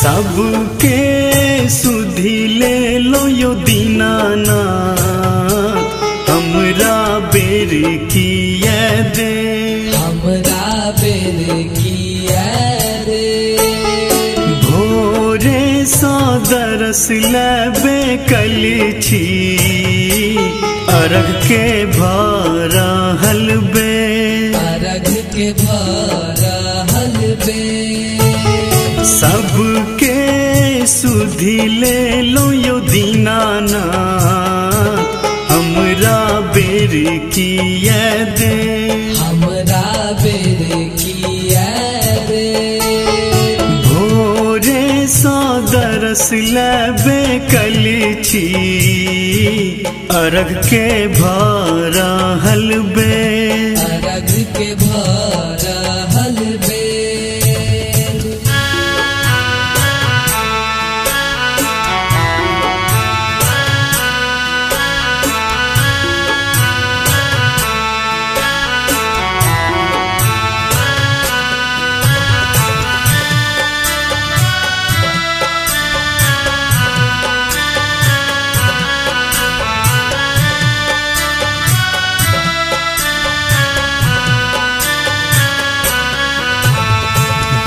सबके सुधि ले लो यो दीनानाथ, हमरा बेर किए दे, हमरा बेर किए दे। भोरे सा दरस लेबे कली छी, अर्घ के भारा हलबे, अर्घ के भारा हलबे। सबके सुधि ले लो यो दीनानाथ, हमरा बेर किए दे, हमरा बेर किए दे। भोरे सा दरस लेबे कली छी, अर्घ के भारा हलबे, अर्घ के भारा हलबे।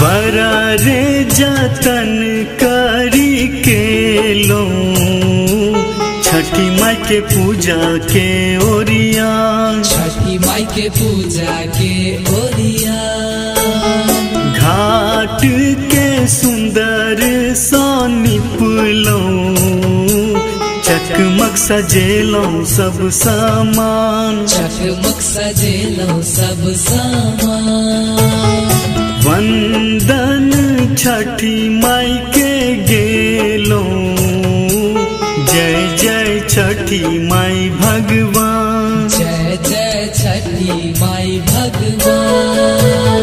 बड़ा रे जतन करी के लो, छठी माई के पूजा के ओरिया, छठी माई के पूजा के ओरिया। घाट के सुंदर सा निपलो, चकमक सजेलो सब सामान, चकमक सजेलो सब सामान। वंदन छठी माई के गेलो, जय जय छठी माई भगवान, जय जय छठी माई भगवान।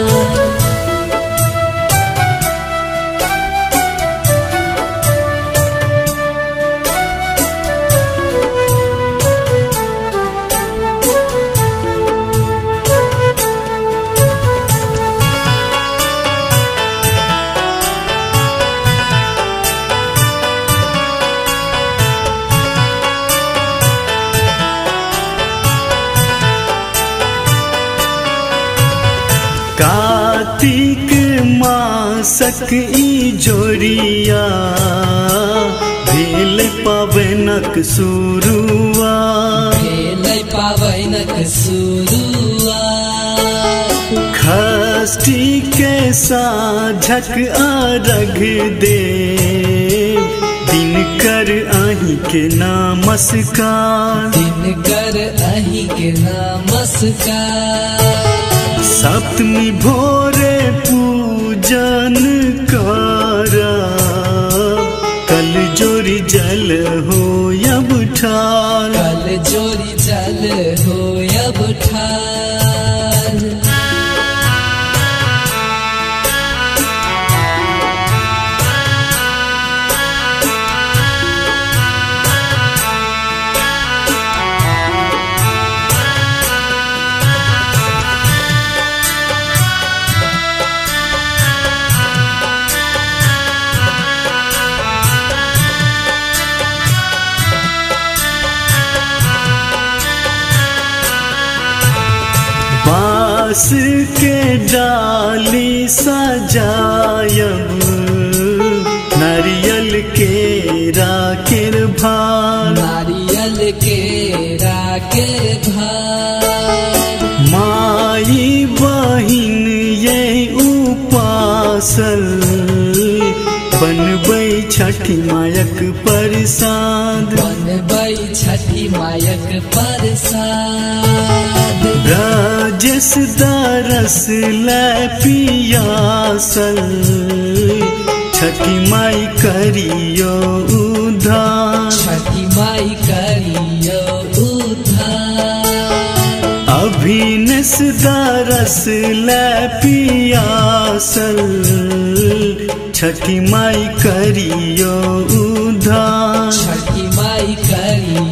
कार्तिक मासक ई जोरिया, भेल पावनक शुरुआत, भेल पावनक शुरुआत। षष्ठी के साझक अर्घ दे, दिनकर अहि के नमस्कार, दिनकर अहि के नमस्कार। सप्तमी भोरे पूजन करब, कल जोरी जल हो अब ठार, कल जोरी जल हो अब ठार। बांस के डाली सजायब, नारियल के राकेर भार, नारियल के राकेर भार। माई बहिन ये उपासल, बनबै छठी मायक प्रसाद, बनबै छठी मायक प्रसाद। राजेश दरस लै पियासल, छठी माई करियो उद्धार, छठी माई करियो उद्धार। अभिनस दरस लै पियासल, छठी माई करियो उद्धार, छठी माई करियो